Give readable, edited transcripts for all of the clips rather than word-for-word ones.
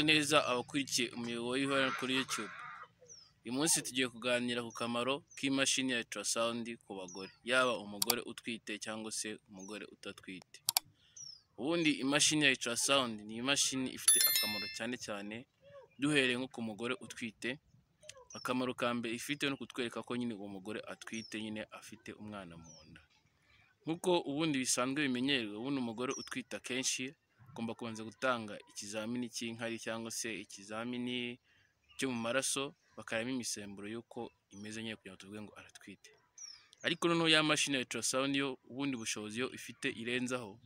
neza abakurikiye umuyoboro w'Iyuheal kuri YouTube. Uyu munsi tugiye kuganira ku kamaro k'imashini ya ultrasound ku bagore, yaba umugore utwite cyangwa se umugore utatwite. Ubundi imashini ya ultrasound ni imashini ifite akamaro cyane duhereye nko ku mugore utwite. Akamaro ka mbere ifite no kutwereka ko nyine uwo mugore atwite, nyine afite umwana mu nda. Nkuko ubundi bisanzwe bimenyerewe, ubundi umugore utwite akenshi agomba kubanza gutanga ikizamini cy'inkari cyangwa se ikizamini cyo mu maraso, bakareba imisemburo y'uko imeze nyine kugira ngo tuvuge ngo aratwite. Ariko noneho ya mashini ya ultrasound yo ubundi bushobozi yo ifite irenzaho,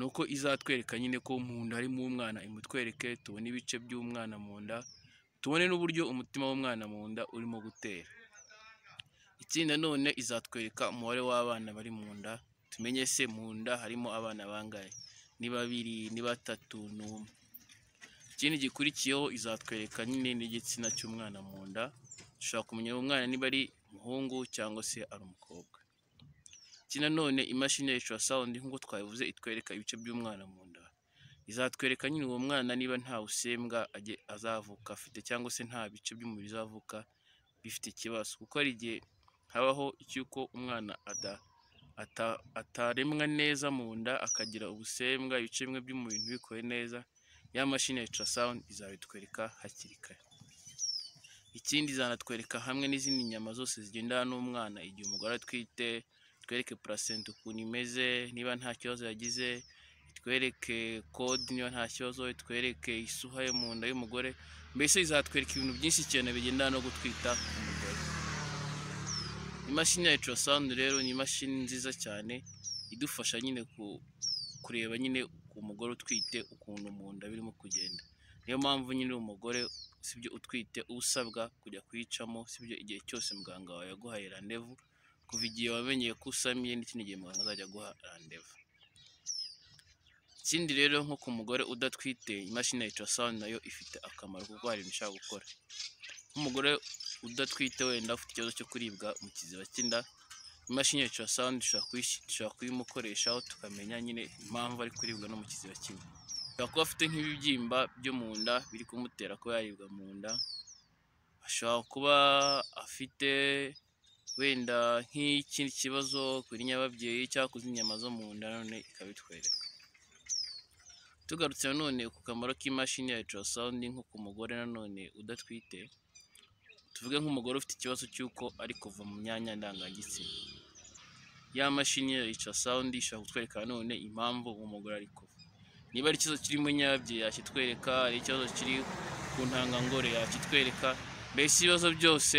nuko izatwereka nyine ko mu nda harimo umwana, imutwereke tubone ibice by'umwana mu nda, tubone n'uburyo umutima w'umwana mu nda urimo gutera. Ikindi none izatwereka umubare w'abana bari mu nda, tumenye se mu nda harimo abana bangahe, ni babiri, ni batatu, n'umwe. Ikindi gikurikiyeho izatwereka nyine n'igitsina cy'umwana mu nda, dushobora kumenya umwana niba ari umuhungu cyangwa se ari umukobwa. Ikindi none imashini ya ultrasound nk'uko twabivuze itwereka ibice by'umwana mu nda, izatwereka nyine uwo mwana niba nta busembwa azavuka afite cyangwa se nta bice by'umubiri uzavuka bifite ikibazo, kuko hari igihe habaho icy'uko umwana ataremwa neza mu nda, akagira ubusembwa, ibice bimwe by'umubiri ntibikore neza. Ya mashini ya ultrasound izabitwereka hakiri kare. Ikindi izanatwereka hamwe n'izindi nyama zose zigendana n'umwana igihe umugore atwite, itwereke placenta ukuntu imeze niba nta kibazo yagize, itwereke code niba nta kibazo, itwereke isuha yo mu nda y'umugore. Mbese izatwereka ibintu byinshi cyane bigendana no gutwita umugore. Imashini ya ultrasound rero ni imashini nziza cyane idufasha nyine kureba nyine ku mugore utwite ukuntu mu nda birimo kugenda. Niyo mpamvu nyine umugore sibyo utwite usabwa kujya kuyicamo, sibyo igihe cyose muganga wawe yaguhaye randevu, kuva igihe wamenyeye ko usamiye n'ikindi gihe muganga azajya guha randevu. Ikindi rero nko ku mugore udatwite, imashini ya ultrasound nayo ifite akamaro kuko hari ibintu ishaka gukora. Nk'umugore udatwite wenda ufite ikibazo cyo kuribwa mu kiziba cy'inda, imashini ya ultrasound dushobora kuyimukoreshaho tukamenya nyine impamvu ari kuribwa no mu kiziba cy'inda. Ashobora kuba afite nk'ibibyimba byo mu nda biri kumutera kuba yaribwa mu nda, ashobora kuba afite wenda nk'ikindi kibazo kuri nyababyeyi cyangwa ku zindi nyama zo mu nda, none ikabitwereka. Tugarutse nanone ku kamaro k'imashini ya ultrasound nko ku mugore nanone udatwite, tuvuge nk'umugore ufite ikibazo cy'uko ari kuva mu myanya ndangagitsina, ya mashini ya ultrasound ishobora kutwereka nanone impamvu umugore ari kuva. Niba ari ikibazo kiri mu nyababyeyi yakitwereka, ari ikibazo kiri ku ntangangore yakitwereka, mbese ibibazo byose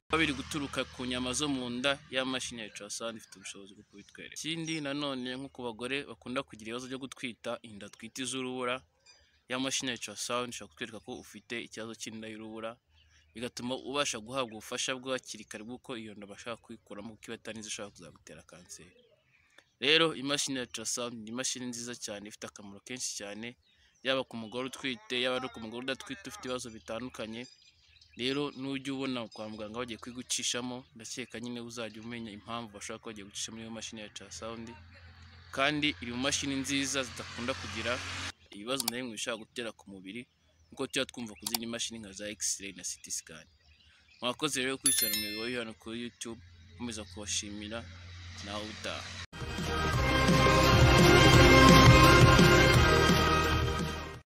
biba biri guturuka ku nyama zo mu nda, ya mashini ya ultrasound ifite ubushobozi bwo kubitwereka. Ikindi nanone nko ku bagore bakunda kugira ibibazo byo gutwita inda twita iz'urubura, ya mashini ya ultrasound ishobora kutwereka ko ufite ikibazo cy'inda y'urubura, bigatuma ubasha guhabwa ubufasha bw'hakiri kare bw'uko iyo nda bashaka kuyikuramo, kuko iba atanize ishobora kuzagutera kanseri. Rero imashini ya ultrasound ni imashini nziza cyane ifite akamaro kenshi cyane, yaba ku mugore utwite, yaba no ku mugore udatwite ufite ibibazo bitandukanye. Rero nujya ubona kwa muganga bagiye kwigucishamo, ndakeka nyine uzajya umenya impamvu bashaka ko bagiye gucisha muri iyo mashini ya ultrasound, kandi iri mu mashini nziza zidakunda kugira ibibazo na bimwe bishobora gutera ku mubiri nkuko tuba twumva ku zindi mashini nka za X-ray na CT scan. Mwakoze rero gukurikirana umuyoboro w'Iyuheal kuri YouTube, nkomeza kubashimira nawe utaha.